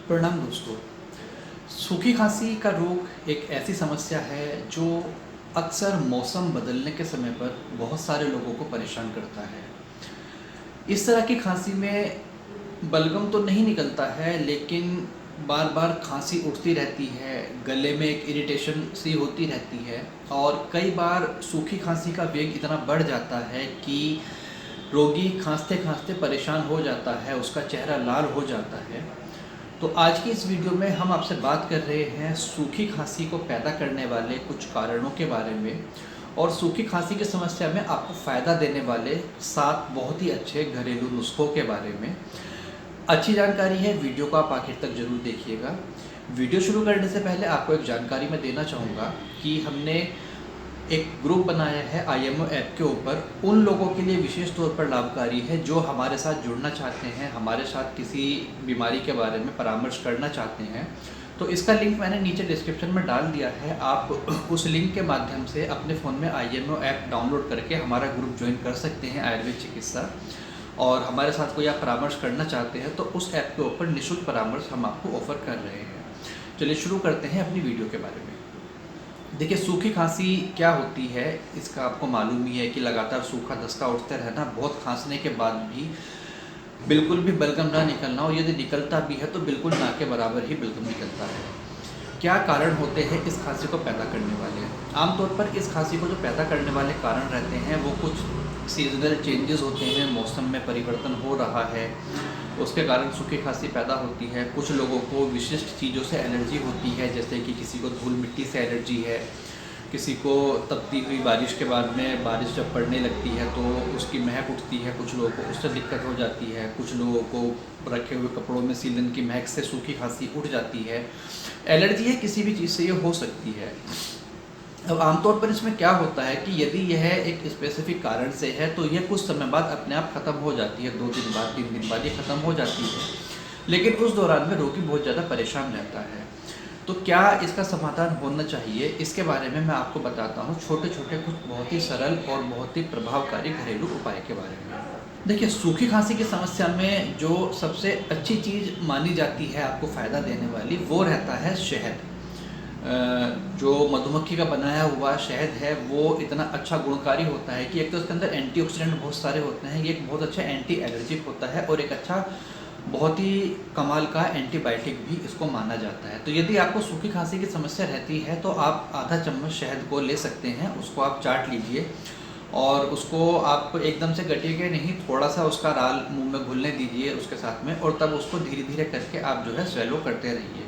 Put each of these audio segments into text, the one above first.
प्रणाम दोस्तों। सूखी खांसी का रोग एक ऐसी समस्या है जो अक्सर मौसम बदलने के समय पर बहुत सारे लोगों को परेशान करता है। इस तरह की खांसी में बलगम तो नहीं निकलता है, लेकिन बार बार खांसी उठती रहती है, गले में एक इरिटेशन सी होती रहती है और कई बार सूखी खांसी का वेग इतना बढ़ जाता है कि रोगी खांसते खांसते परेशान हो जाता है, उसका चेहरा लाल हो जाता है। तो आज की इस वीडियो में हम आपसे बात कर रहे हैं सूखी खांसी को पैदा करने वाले कुछ कारणों के बारे में और सूखी खांसी की समस्या में आपको फ़ायदा देने वाले 7 बहुत ही अच्छे घरेलू नुस्खों के बारे में। अच्छी जानकारी है, वीडियो को आप आखिर तक ज़रूर देखिएगा। वीडियो शुरू करने से पहले आपको एक जानकारी मैं देना चाहूँगा कि हमने एक ग्रुप बनाया है IMO ऐप के ऊपर। उन लोगों के लिए विशेष तौर पर लाभकारी है जो हमारे साथ जुड़ना चाहते हैं, हमारे साथ किसी बीमारी के बारे में परामर्श करना चाहते हैं। तो इसका लिंक मैंने नीचे डिस्क्रिप्शन में डाल दिया है। आप उस लिंक के माध्यम से अपने फ़ोन में IMO ऐप डाउनलोड करके हमारा ग्रुप ज्वाइन कर सकते हैं, आयुर्वेद चिकित्सा। और हमारे साथ कोई आप परामर्श करना चाहते हैं तो उस ऐप के ऊपर निःशुल्क परामर्श हम आपको ऑफ़र कर रहे हैं। चलिए शुरू करते हैं अपनी वीडियो के बारे में। देखिए, सूखी खांसी क्या होती है इसका आपको मालूम ही है कि लगातार सूखा दस्ता उठते रहना, बहुत खांसने के बाद भी बिल्कुल भी बलगम ना निकलना, और यदि निकलता भी है तो बिल्कुल ना के बराबर ही बलगम निकलता है। क्या कारण होते हैं इस खांसी को पैदा करने वाले? आमतौर पर इस खांसी को जो पैदा करने वाले कारण रहते हैं वो कुछ सीजनल चेंजेस होते हैं, मौसम में परिवर्तन हो रहा है, उसके कारण सूखी खांसी पैदा होती है। कुछ लोगों को विशिष्ट चीज़ों से एलर्जी होती है, जैसे कि किसी को धूल मिट्टी से एलर्जी है, किसी को तपती हुई बारिश के बाद में बारिश जब पड़ने लगती है तो उसकी महक उठती है, कुछ लोगों को उससे दिक्कत हो जाती है, कुछ लोगों को रखे हुए कपड़ों में सीलन की महक से सूखी खांसी उठ जाती है। एलर्जी है, किसी भी चीज़ से ये हो सकती है। अब आमतौर पर इसमें क्या होता है कि यदि यह एक स्पेसिफिक कारण से है तो यह कुछ समय बाद अपने आप ख़त्म हो जाती है, 2 दिन बाद 3 दिन बाद ये ख़त्म हो जाती है, लेकिन उस दौरान में रोगी बहुत ज़्यादा परेशान रहता है। तो क्या इसका समाधान होना चाहिए, इसके बारे में मैं आपको बताता हूँ छोटे छोटे कुछ बहुत ही सरल और बहुत ही प्रभावकारी घरेलू उपाय के बारे में। देखिए, सूखी खांसी की समस्या में जो सबसे अच्छी चीज़ मानी जाती है आपको फ़ायदा देने वाली, वो रहता है शहद। जो मधुमक्खी का बनाया हुआ शहद है वो इतना अच्छा गुणकारी होता है कि एक तो उसके अंदर एंटीऑक्सीडेंट बहुत सारे होते हैं, ये एक बहुत अच्छा एंटी एलर्जिक होता है और एक अच्छा बहुत ही कमाल का एंटीबायोटिक भी इसको माना जाता है। तो यदि आपको सूखी खांसी की समस्या रहती है तो आप आधा चम्मच शहद को ले सकते हैं, उसको आप चाट लीजिए और उसको आप एकदम से गटिएगा नहीं, थोड़ा सा उसका राल मुंह में घुलने दीजिए उसके साथ में, और तब उसको धीरे धीरे करके आप जो है स्वेलो करते रहिए।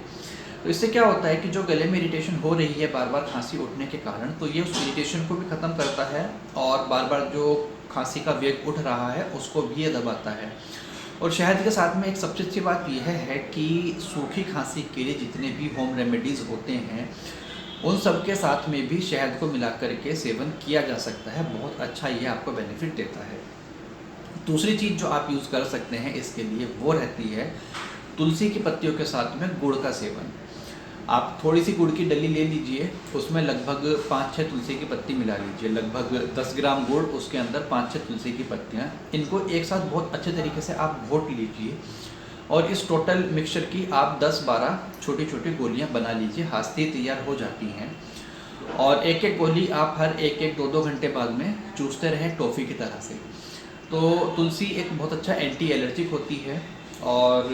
तो इससे क्या होता है कि जो गले में इरिटेशन हो रही है बार बार खांसी उठने के कारण, तो ये उस इरिटेशन को भी ख़त्म करता है और बार बार जो खांसी का वेग उठ रहा है उसको भी ये दबाता है। और शहद के साथ में एक सबसे अच्छी बात यह है कि सूखी खांसी के लिए जितने भी होम रेमेडीज़ होते हैं उन सब के साथ में भी शहद को मिला करके सेवन किया जा सकता है, बहुत अच्छा ये आपको बेनिफिट देता है। दूसरी चीज़ जो आप यूज़ कर सकते हैं इसके लिए वो रहती है तुलसी की पत्तियों के साथ में गुड़ का सेवन। आप थोड़ी सी गुड़ की डली ले लीजिए, उसमें लगभग 5-6 तुलसी की पत्ती मिला लीजिए, लगभग 10 ग्राम गुड़, उसके अंदर 5-6 तुलसी की पत्तियाँ, इनको एक साथ बहुत अच्छे तरीके से आप घोट लीजिए और इस टोटल मिक्सचर की आप 10-12 छोटी छोटी गोलियाँ बना लीजिए, हाथ से तैयार हो जाती हैं। और एक एक गोली आप हर 1-1, 2-2 घंटे बाद में चूसते रहें टॉफ़ी की तरह से। तो तुलसी एक बहुत अच्छा एंटी एलर्जिक होती है और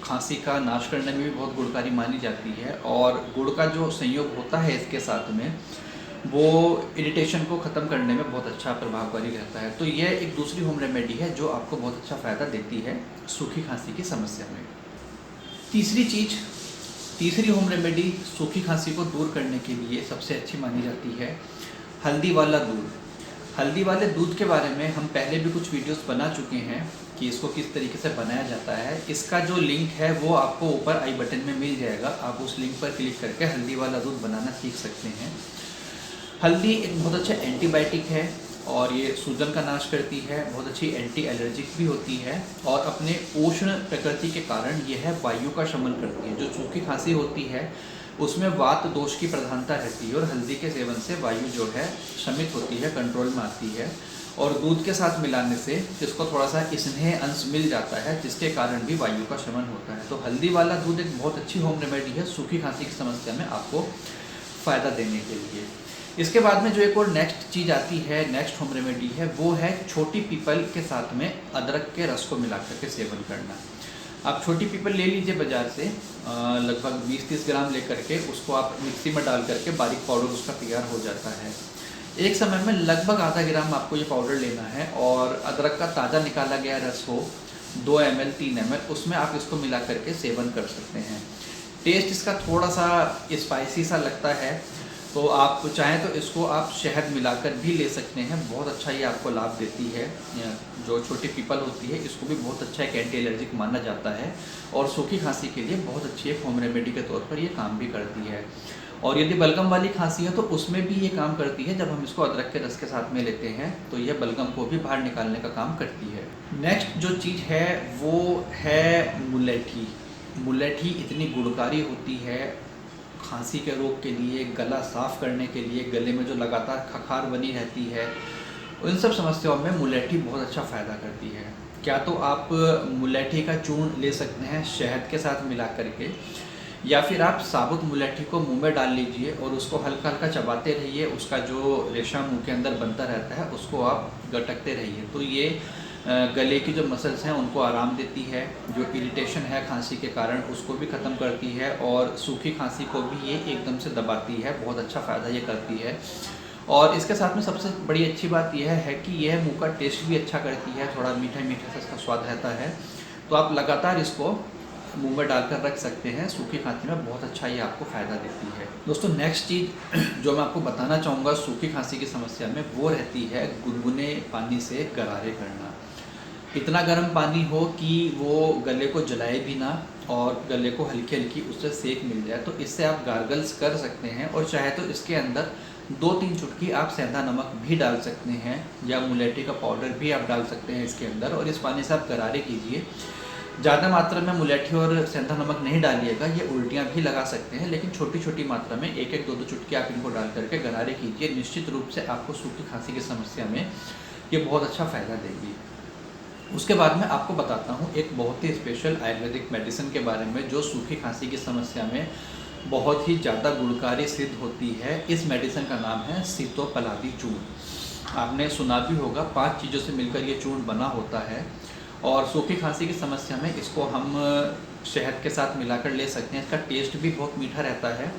खांसी का नाश करने में भी बहुत गुणकारी मानी जाती है, और गुड़ का जो संयोग होता है इसके साथ में वो इरिटेशन को ख़त्म करने में बहुत अच्छा प्रभावकारी रहता है। तो यह एक दूसरी होम रेमेडी है जो आपको बहुत अच्छा फ़ायदा देती है सूखी खांसी की समस्या में। तीसरी होम रेमेडी सूखी खांसी को दूर करने के लिए सबसे अच्छी मानी जाती है हल्दी वाला दूध। हल्दी वाले दूध के बारे में हम पहले भी कुछ वीडियोस बना चुके हैं कि इसको किस तरीके से बनाया जाता है। इसका जो लिंक है वो आपको ऊपर आई बटन में मिल जाएगा, आप उस लिंक पर क्लिक करके हल्दी वाला दूध बनाना सीख सकते हैं। हल्दी एक बहुत अच्छा एंटीबायोटिक है और ये सूजन का नाश करती है, बहुत अच्छी एंटी एलर्जिक भी होती है और अपने उष्ण प्रकृति के कारण यह वायु का शमन करती है। जो सूखी खांसी होती है उसमें वात दोष की प्रधानता रहती है और हल्दी के सेवन से वायु जो है शमित होती है, कंट्रोल में आती है और दूध के साथ मिलाने से इसको थोड़ा सा स्नेह अंश मिल जाता है, जिसके कारण भी वायु का शमन होता है। तो हल्दी वाला दूध एक बहुत अच्छी होम रेमेडी है सूखी खांसी की समस्या में आपको फ़ायदा देने के लिए। इसके बाद में जो एक और नेक्स्ट चीज़ आती है, नेक्स्ट होम रेमेडी है, वो है छोटी पीपल के साथ में अदरक के रस को मिला करके सेवन करना। आप छोटी पीपल ले लीजिए बाज़ार से, लगभग 20-30 ग्राम लेकर के उसको आप मिक्सी में डाल करके बारीक पाउडर उसका तैयार हो जाता है। एक समय में लगभग आधा ग्राम आपको ये पाउडर लेना है और अदरक का ताज़ा निकाला गया रस हो 2 ml 3 ml, उसमें आप इसको मिला करके सेवन कर सकते हैं। टेस्ट इसका थोड़ा सा स्पाइसी सा लगता है, तो आप चाहें तो इसको आप शहद मिलाकर भी ले सकते हैं, बहुत अच्छा ये आपको लाभ देती है। जो छोटी पीपल होती है इसको भी बहुत अच्छा एक एंटी एलर्जिक माना जाता है और सूखी खांसी के लिए बहुत अच्छी एक होम रेमेडी के तौर पर ये काम भी करती है। और यदि बलगम वाली खांसी है तो उसमें भी ये काम करती है, जब हम इसको अदरक के रस के साथ में लेते हैं तो यह बलगम को भी बाहर निकालने का काम करती है। नेक्स्ट जो चीज़ है वो है मुलेठी। मुलेठी इतनी गुणकारी होती है खांसी के रोग के लिए, गला साफ़ करने के लिए, गले में जो लगातार खखार बनी रहती है, उन सब समस्याओं में मुलेठी बहुत अच्छा फ़ायदा करती है। क्या तो आप मुलेठी का चूर्ण ले सकते हैं शहद के साथ मिला करके, या फिर आप साबुत मुलेठी को मुंह में डाल लीजिए और उसको हल्का हल्का चबाते रहिए, उसका जो रेशा मुंह के अंदर बनता रहता है उसको आप गटकते रहिए। तो ये गले की जो मसल्स हैं उनको आराम देती है, जो इरिटेशन है खांसी के कारण उसको भी ख़त्म करती है और सूखी खांसी को भी ये एकदम से दबाती है, बहुत अच्छा फ़ायदा ये करती है। और इसके साथ में सबसे बड़ी अच्छी बात यह है कि यह मुंह का टेस्ट भी अच्छा करती है, थोड़ा मीठा मीठा सा इसका स्वाद रहता है। तो आप लगातार इसको मुंह में डालकर रख सकते हैं, सूखी खांसी में बहुत अच्छा ये आपको फ़ायदा देती है। दोस्तों नेक्स्ट चीज़ जो मैं आपको बताना चाहूँगा सूखी खांसी की समस्या में, वो रहती है गुनगुने पानी से गरारे करना। इतना गर्म पानी हो कि वो गले को जलाए भी ना और गले को हल्की हल्की उससे सेक मिल जाए, तो इससे आप गार्गल्स कर सकते हैं। और चाहे तो इसके अंदर 2-3 चुटकी आप सेंधा नमक भी डाल सकते हैं या मुलेठी का पाउडर भी आप डाल सकते हैं इसके अंदर, और इस पानी से आप गरारे कीजिए। ज़्यादा मात्रा में मुलेठी और सेंधा नमक नहीं डालिएगा, ये उल्टियाँ भी लगा सकते हैं, लेकिन छोटी छोटी मात्रा में 1-1 2-2 चुटकी आप इनको डाल करके गरारे कीजिए। निश्चित रूप से आपको सूखी खांसी की समस्या में ये बहुत अच्छा फ़ायदा देगी। उसके बाद में आपको बताता हूँ एक बहुत ही स्पेशल आयुर्वेदिक मेडिसिन के बारे में, जो सूखी खांसी की समस्या में बहुत ही ज़्यादा गुणकारी सिद्ध होती है। इस मेडिसिन का नाम है सीतोपलादी चूर्ण। आपने सुना भी होगा, 5 चीज़ों से मिलकर ये चूर्ण बना होता है और सूखी खांसी की समस्या में इसको हम शहद के साथ मिलाकर ले सकते हैं। इसका टेस्ट भी बहुत मीठा रहता है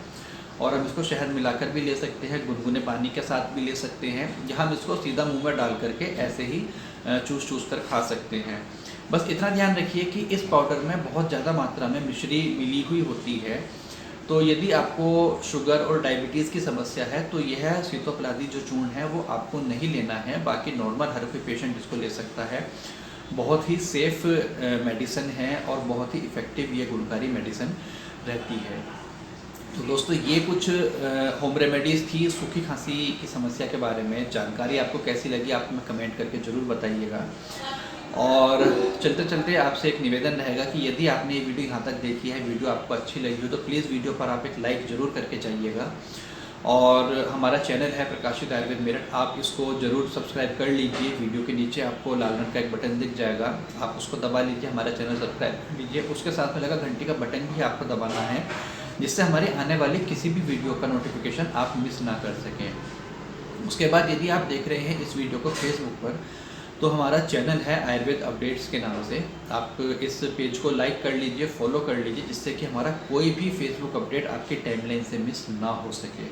और हम इसको शहद मिलाकर भी ले सकते हैं, गुनगुने पानी के साथ भी ले सकते हैं, या हम इसको सीधा मुंह में डाल करके ऐसे ही चूस कर खा सकते हैं। बस इतना ध्यान रखिए कि इस पाउडर में बहुत ज़्यादा मात्रा में मिश्री मिली हुई होती है। तो यदि आपको शुगर और डायबिटीज़ की समस्या है तो यह सीतोपलादी जो चूर्ण है वो आपको नहीं लेना है, बाकी नॉर्मल हर कोई पेशेंट इसको ले सकता है। बहुत ही सेफ़ मेडिसिन है और बहुत ही इफ़ेक्टिव ये गुणकारी मेडिसिन रहती है। तो दोस्तों ये कुछ होम रेमेडीज़ थी सूखी खांसी की समस्या के बारे में। जानकारी आपको कैसी लगी आप हमें कमेंट करके ज़रूर बताइएगा। और चलते चलते आपसे एक निवेदन रहेगा कि यदि आपने ये वीडियो यहाँ तक देखी है, वीडियो आपको अच्छी लगी हो, तो प्लीज़ वीडियो पर आप एक लाइक ज़रूर करके जाइएगा। और हमारा चैनल है प्रकाशित आयुर्वेद मेरठ, आप इसको ज़रूर सब्सक्राइब कर लीजिए। वीडियो के नीचे आपको लाल रंग का एक बटन दिख जाएगा, आप उसको दबा लीजिए, हमारा चैनल सब्सक्राइब कर लीजिए। उसके साथ में लगा घंटी का बटन भी आपको दबाना है, जिससे हमारी आने वाली किसी भी वीडियो का नोटिफिकेशन आप मिस ना कर सकें। उसके बाद यदि आप देख रहे हैं इस वीडियो को फेसबुक पर, तो हमारा चैनल है आयुर्वेद अपडेट्स के नाम से। आप इस पेज को लाइक कर लीजिए, फॉलो कर लीजिए, जिससे कि हमारा कोई भी फेसबुक अपडेट आपकी टाइमलाइन से मिस ना हो सके।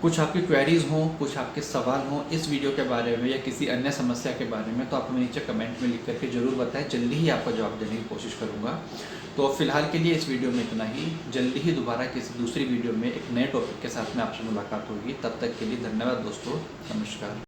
कुछ आपकी क्वेरीज़ हों, कुछ आपके सवाल हों इस वीडियो के बारे में या किसी अन्य समस्या के बारे में, तो आप हमें नीचे कमेंट में लिख करके ज़रूर बताएं, जल्दी ही आपका जवाब देने की कोशिश करूँगा। तो फ़िलहाल के लिए इस वीडियो में इतना ही। जल्दी ही दोबारा किसी दूसरी वीडियो में एक नए टॉपिक के साथ में आपसे मुलाकात होगी। तब तक के लिए धन्यवाद दोस्तों, नमस्कार।